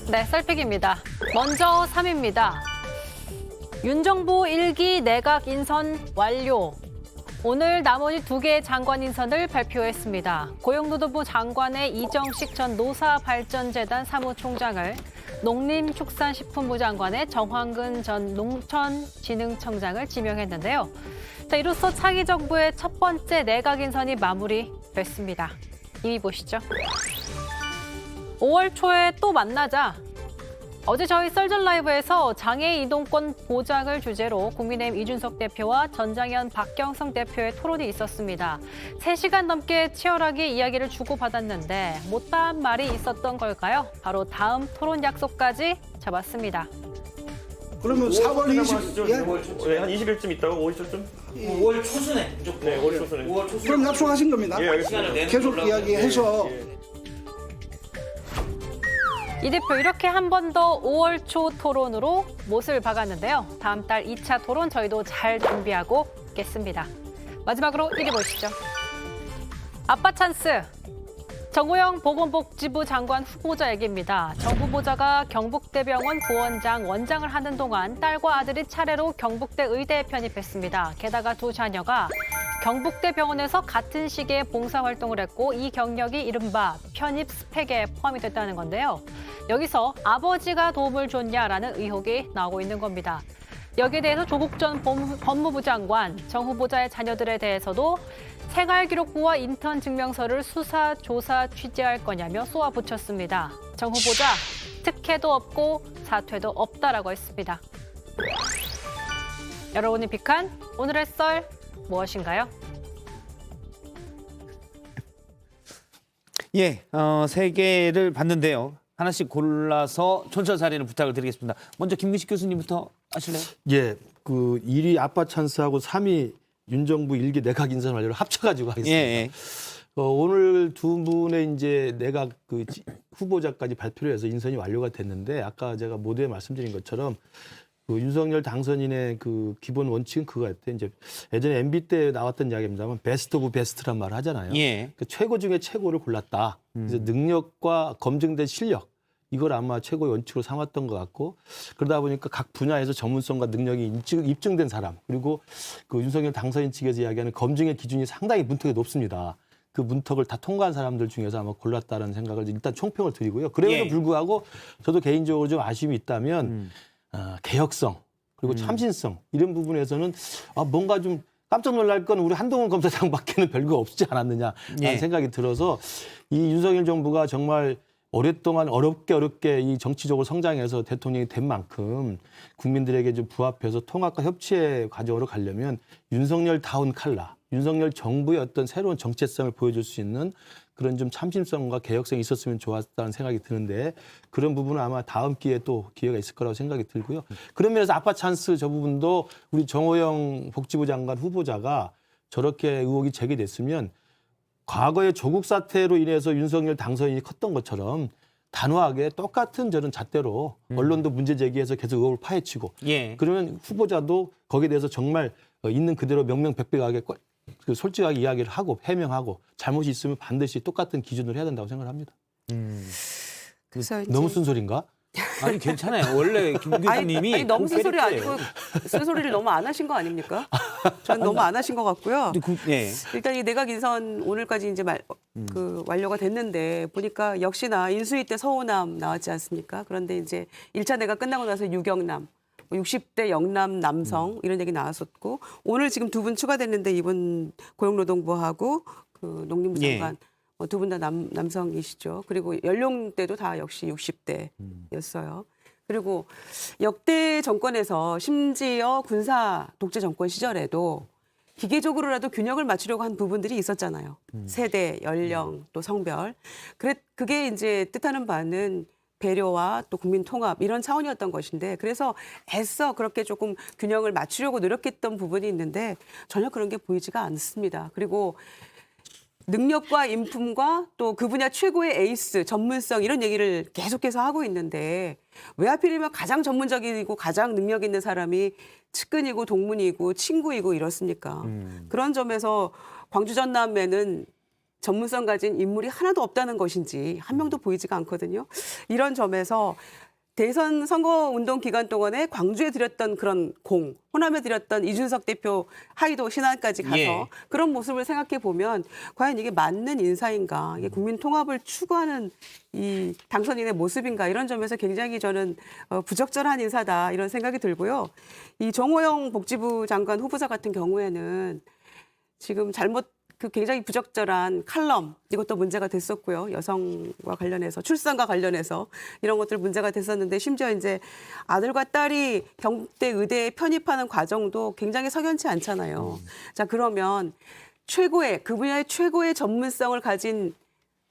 네, 썰픽입니다. 먼저 3위입니다. 윤 정부 1기 내각 인선 완료. 오늘 나머지 2개의 장관 인선을 발표했습니다. 고용노동부 장관의 이정식 전 노사발전재단 사무총장을, 농림축산식품부 장관의 정황근 전 농촌진흥청장을 지명했는데요. 자, 이로써 차기 정부의 첫 번째 내각 인선이 마무리됐습니다. 2위 보시죠. 5월 초에 또 만나자. 어제 저희 썰전 라이브에서 장애 이동권 보장을 주제로 국민의힘 이준석 대표와 전장현 박경성 대표의 토론이 있었습니다. 3시간 넘게 치열하게 이야기를 주고받았는데 못다한 말이 있었던 걸까요? 바로 다음 토론 약속까지 잡았습니다. 그러면 4월 20일 네, 한 20일쯤 있다가 5일쯤? 5월 초순에 무조건. 네, 5월 초순에. 5월 초순에. 그럼 약속하신 겁니다. 예, 알겠습니다. 계속 이야기해서 이 대표 이렇게 한 번 더 5월 초 토론으로 못을 박았는데요. 다음 달 2차 토론 저희도 잘 준비하고 있겠습니다. 마지막으로 1위 보시죠. 아빠 찬스. 정호영 보건복지부 장관 후보자 얘기입니다. 정 후보자가 경북대병원 부원장, 원장을 하는 동안 딸과 아들이 차례로 경북대 의대에 편입했습니다. 게다가 2 자녀가 경북대병원에서 같은 시기에 봉사활동을 했고 이 경력이 이른바 편입 스펙에 포함이 됐다는 건데요. 여기서 아버지가 도움을 줬냐라는 의혹이 나오고 있는 겁니다. 여기에 대해서 조국 전 법무부 장관, 정 후보자의 자녀들에 대해서도 생활기록부와 인턴 증명서를 수사, 조사, 취재할 거냐며 쏘아붙였습니다. 정 후보자, 특혜도 없고 사퇴도 없다라고 했습니다. 여러분이 픽한 오늘의 썰 무엇인가요? 예, 3개를 봤는데요. 하나씩 골라서 촌철살인을 부탁을 드리겠습니다. 먼저 김민식 교수님부터 하실래요? 예, 그 1위 아빠 찬스하고 3위 윤정부 1기 내각 인선 완료를 합쳐가지고 하겠습니다. 예. 오늘 2분의 이제 내각 후보자까지 발표를 해서 인선이 완료가 됐는데 아까 제가 모두에 말씀드린 것처럼 그 윤석열 당선인의 그 기본 원칙은 그거였대요. 이제 예전에 MB 때 나왔던 이야기입니다만 베스트 오브 베스트란 말을 하잖아요. 예. 그 최고 중에 최고를 골랐다. 그래서 능력과 검증된 실력 이걸 아마 최고의 원칙으로 삼았던 것 같고 그러다 보니까 각 분야에서 전문성과 능력이 입증된 사람 그리고 그 윤석열 당선인 측에서 이야기하는 검증의 기준이 상당히 문턱이 높습니다. 그 문턱을 다 통과한 사람들 중에서 아마 골랐다는 생각을 일단 총평을 드리고요. 그럼에도 불구하고 저도 개인적으로 좀 아쉬움이 있다면 개혁성 그리고 참신성 이런 부분에서는 뭔가 좀 깜짝 놀랄 건 우리 한동훈 검사장밖에는 별거 없지 않았느냐라는 생각이 들어서 이 윤석열 정부가 정말 오랫동안 어렵게 이 정치적으로 성장해서 대통령이 된 만큼 국민들에게 좀 부합해서 통합과 협치의 과정으로 가려면 윤석열다운 칼라, 윤석열 정부의 어떤 새로운 정체성을 보여줄 수 있는 그런 좀 참신성과 개혁성이 있었으면 좋았다는 생각이 드는데 그런 부분은 아마 다음 기회에 또 기회가 있을 거라고 생각이 들고요. 그런 면에서 아빠 찬스 저 부분도 우리 정호영 복지부 장관 후보자가 저렇게 의혹이 제기됐으면 과거의 조국 사태로 인해서 윤석열 당선인이 컸던 것처럼 단호하게 똑같은 저런 잣대로 언론도 문제 제기해서 계속 의혹을 파헤치고 그러면 후보자도 거기에 대해서 정말 있는 그대로 명명백백하게 솔직하게 이야기를 하고 해명하고 잘못이 있으면 반드시 똑같은 기준으로 해야 된다고 생각합니다. 그래서 너무 쓴소리인가? 아니 괜찮아요. 원래 김 교수님이 아니 너무 쓴소리 캐릭터예요. 아니고 쓴소리를 너무 안 하신 거 아닙니까? 전 너무 안 하신 것 같고요. 예. 일단 이 내각 인선 오늘까지 이제 완료가 됐는데 보니까 역시나 인수위 때 서호남 나왔지 않습니까? 그런데 이제 1차 내각 끝나고 나서 유경남, 60대 영남 남성 이런 얘기 나왔었고 오늘 지금 2분 추가됐는데 이분 고용노동부하고 그 농림부 장관 두 분 다 남성이시죠. 그리고 연령대도 다 역시 60대였어요. 그리고 역대 정권에서 심지어 군사 독재 정권 시절에도 기계적으로라도 균형을 맞추려고 한 부분들이 있었잖아요. 세대, 연령, 또 성별. 그게 이제 뜻하는 바는 배려와 또 국민 통합 이런 차원이었던 것인데 그래서 애써 그렇게 조금 균형을 맞추려고 노력했던 부분이 있는데 전혀 그런 게 보이지가 않습니다. 그리고 능력과 인품과 또 그 분야 최고의 에이스, 전문성 이런 얘기를 계속해서 하고 있는데 왜 하필이면 가장 전문적이고 가장 능력 있는 사람이 측근이고 동문이고 친구이고 이렇습니까? 그런 점에서 광주 전남에는 전문성 가진 인물이 하나도 없다는 것인지 한 명도 보이지가 않거든요. 이런 점에서 대선 선거운동 기간 동안에 광주에 들였던 그런 호남에 들였던 이준석 대표 하이도 신안까지 가서 예. 그런 모습을 생각해 보면 과연 이게 맞는 인사인가, 이게 국민 통합을 추구하는 이 당선인의 모습인가, 이런 점에서 굉장히 저는 부적절한 인사다 이런 생각이 들고요. 이 정호영 복지부 장관 후보자 같은 경우에는 지금 굉장히 부적절한 칼럼, 이것도 문제가 됐었고요. 여성과 관련해서, 출산과 관련해서 이런 것들 문제가 됐었는데, 심지어 이제 아들과 딸이 경북대 의대에 편입하는 과정도 굉장히 석연치 않잖아요. 자, 그러면 그 분야의 최고의 전문성을 가진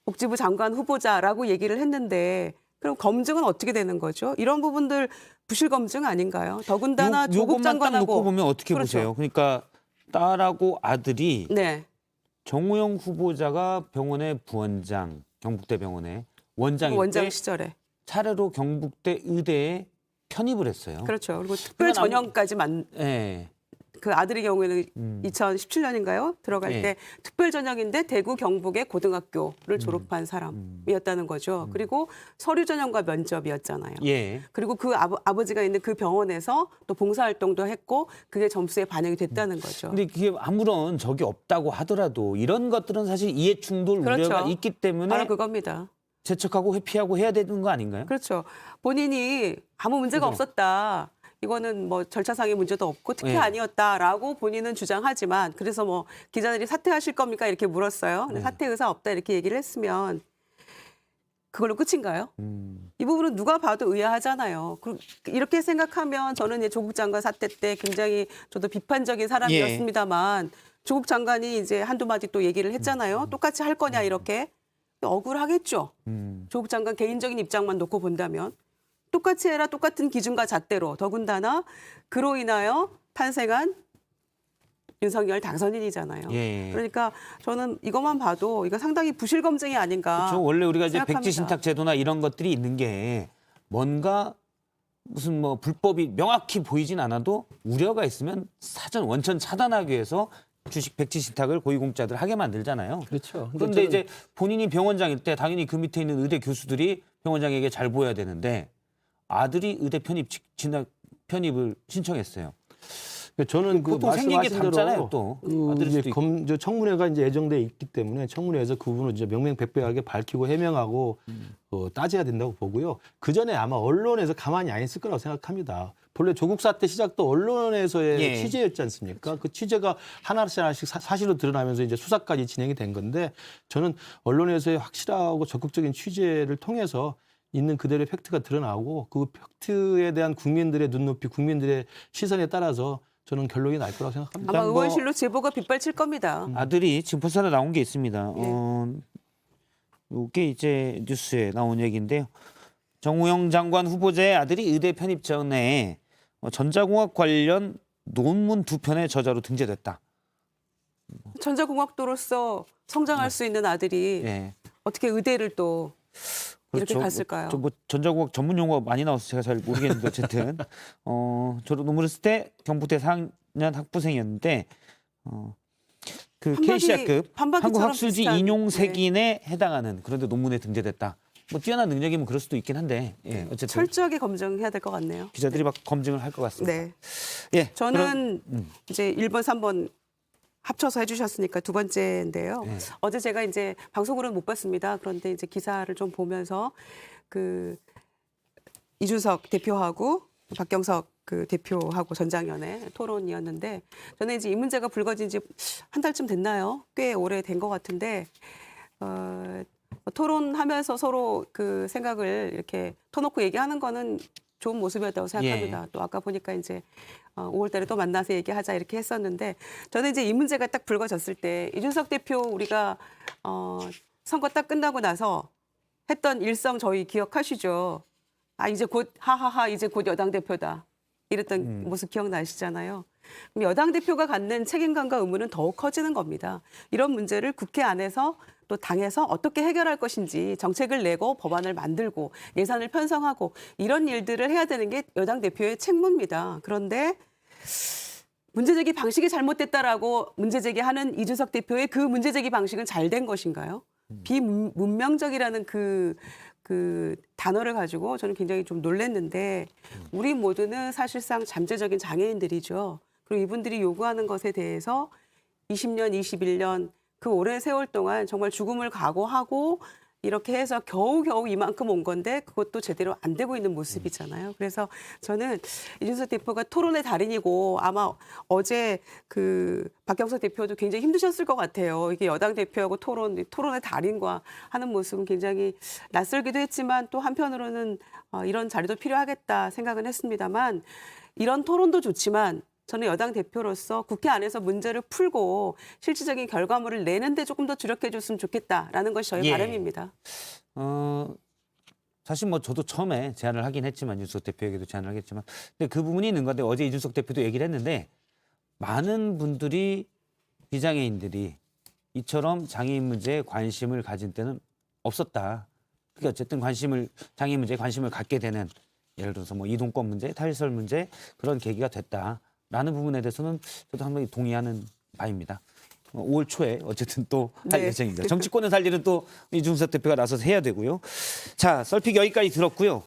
복지부 장관 후보자라고 얘기를 했는데, 그럼 검증은 어떻게 되는 거죠? 이런 부분들 부실 검증 아닌가요? 더군다나 조국 요것만 딱 장관하고 놓고 보면 어떻게 그렇죠. 보세요? 그러니까 딸하고 아들이 네. 정우영 후보자가 병원의 부원장, 경북대 병원의 원장일 원장 때 시절에. 차례로 경북대 의대에 편입을 했어요. 그렇죠. 그리고 특별 전형까지 예. 그 아들의 경우에는 2017년인가요? 들어갈 예. 때 특별 전형인데 대구 경북의 고등학교를 졸업한 사람이었다는 거죠. 그리고 서류 전형과 면접이었잖아요. 예. 그리고 그 아버지가 있는 그 병원에서 또 봉사활동도 했고 그게 점수에 반영이 됐다는 거죠. 근데 그게 아무런 적이 없다고 하더라도 이런 것들은 사실 이해 충돌 그렇죠. 우려가 있기 때문에 바로 그겁니다. 재척하고 회피하고 해야 되는 거 아닌가요? 그렇죠. 본인이 아무 문제가 그죠. 없었다. 이거는 뭐 절차상의 문제도 없고 특혜 네. 아니었다라고 본인은 주장하지만, 그래서 뭐 기자들이 사퇴하실 겁니까 이렇게 물었어요. 근데 네. 사퇴 의사 없다 이렇게 얘기를 했으면 그걸로 끝인가요? 이 부분은 누가 봐도 의아하잖아요. 이렇게 생각하면 저는 이제 조국 장관 사태 때 굉장히 저도 비판적인 사람이었습니다만 조국 장관이 이제 한두 마디 또 얘기를 했잖아요. 똑같이 할 거냐 이렇게. 억울하겠죠. 조국 장관 개인적인 입장만 놓고 본다면. 똑같이 해라, 똑같은 기준과 잣대로. 더군다나 그로 인하여 탄생한 윤석열 당선인이잖아요. 예. 그러니까 저는 이것만 봐도 이거 상당히 부실 검증이 아닌가. 그렇죠. 원래 우리가 이제 생각합니다. 백지 신탁 제도나 이런 것들이 있는 게 뭔가 무슨 뭐 불법이 명확히 보이진 않아도 우려가 있으면 사전 원천 차단하기 위해서 주식 백지 신탁을 고위공직자들 하게 만들잖아요. 그렇죠. 그런데 이제 본인이 병원장일 때 당연히 그 밑에 있는 의대 교수들이 병원장에게 잘 보여야 되는데 아들이 의대 편입을 신청했어요. 저는 그 보통 생긴 게 말씀하신 담잖아요, 대로 또. 그 아들일 이제 수도 있고. 저 청문회가 이제 예정돼 있기 때문에 청문회에서 그 부분을 이제 명명백백하게 밝히고 해명하고 따져야 된다고 보고요. 그 전에 아마 언론에서 가만히 안 있을 거라고 생각합니다. 본래 조국 사태 시작도 언론에서의 예. 취재였지 않습니까? 그 취재가 하나씩 사실로 드러나면서 이제 수사까지 진행이 된 건데, 저는 언론에서의 확실하고 적극적인 취재를 통해서 있는 그대로의 팩트가 드러나고 그 팩트에 대한 국민들의 눈높이, 국민들의 시선에 따라서 저는 결론이 날 거라고 생각합니다. 아마 일단 뭐- 의원실로 제보가 빗발칠 겁니다. 아들이 지금 벌써 하나 나온 게 있습니다. 네. 이게 이제 뉴스에 나온 얘기인데요. 정우영 장관 후보자의 아들이 의대 편입 전에 전자공학 관련 논문 2편의 저자로 등재됐다. 전자공학도로서 성장할 수 있는 아들이 예. 어떻게 의대를 또 이렇게 그렇죠. 갔을까요? 뭐 전자공학 전문 용어 많이 나와서 제가 잘 모르겠는데 어쨌든 졸업 논문을 쓸 때 경북대 4학년 학부생이었는데 그 판박이- K시아급 판박이처럼 한국학술지 비슷한, 인용색인에 해당하는 그런데 논문에 등재됐다. 뭐 뛰어난 능력이면 그럴 수도 있긴 한데 어쨌든 철저하게 검증해야 될 것 같네요. 기자들이 막 검증을 할 것 같습니다. 네. 예, 저는 이제 1번, 3번 합쳐서 해주셨으니까 두 번째인데요. 네. 어제 제가 이제 방송으로는 못 봤습니다. 그런데 이제 기사를 좀 보면서 그 이준석 대표하고 박경석 그 대표하고 전장연의 토론이었는데, 저는 이제 이 문제가 불거진 지 한 달쯤 됐나요? 꽤 오래 된 것 같은데 토론하면서 서로 그 생각을 이렇게 터놓고 얘기하는 거는 좋은 모습이었다고 생각합니다. 또 아까 보니까 이제 5월 달에 또 만나서 얘기하자 이렇게 했었는데, 저는 이제 이 문제가 딱 불거졌을 때 이준석 대표 우리가 선거 딱 끝나고 나서 했던 일성 저희 기억하시죠? 아 이제 곧 하하하 이제 곧 여당 대표다 이랬던 모습 기억나시잖아요. 그럼 여당 대표가 갖는 책임감과 의무는 더욱 커지는 겁니다. 이런 문제를 국회 안에서 또 당에서 어떻게 해결할 것인지 정책을 내고 법안을 만들고 예산을 편성하고 이런 일들을 해야 되는 게 여당 대표의 책무입니다. 그런데 문제제기 방식이 잘못됐다라고 문제제기하는 이준석 대표의 그 문제제기 방식은 잘 된 것인가요? 비문명적이라는 그 단어를 가지고 저는 굉장히 좀 놀랐는데 우리 모두는 사실상 잠재적인 장애인들이죠. 그리고 이분들이 요구하는 것에 대해서 20년, 21년 그 오랜 세월 동안 정말 죽음을 각오하고 이렇게 해서 겨우겨우 이만큼 온 건데 그것도 제대로 안 되고 있는 모습이잖아요. 그래서 저는 이준석 대표가 토론의 달인이고 아마 어제 그 박경석 대표도 굉장히 힘드셨을 것 같아요. 이게 여당 대표하고 토론의 달인과 하는 모습은 굉장히 낯설기도 했지만 또 한편으로는 이런 자리도 필요하겠다 생각은 했습니다만 이런 토론도 좋지만 저는 여당 대표로서 국회 안에서 문제를 풀고 실질적인 결과물을 내는데 조금 더 주력해 줬으면 좋겠다라는 것이 저의 예. 바람입니다. 사실 뭐 저도 처음에 제안을 하긴 했지만 이준석 대표에게도 제안을 하겠지만 근데 그 부분이 있는 건데 어제 이준석 대표도 얘기를 했는데 많은 분들이 비장애인들이 이처럼 장애인 문제에 관심을 가진 때는 없었다. 그러니까 어쨌든 장애인 문제에 관심을 갖게 되는 예를 들어서 뭐 이동권 문제, 탈시설 문제 그런 계기가 됐다라는 부분에 대해서는 저도 상당히 동의하는 바입니다. 5월 초에 어쨌든 또 할 네. 예정입니다. 정치권을 살리는 또 이준석 대표가 나서서 해야 되고요. 자, 썰픽 여기까지 들었고요.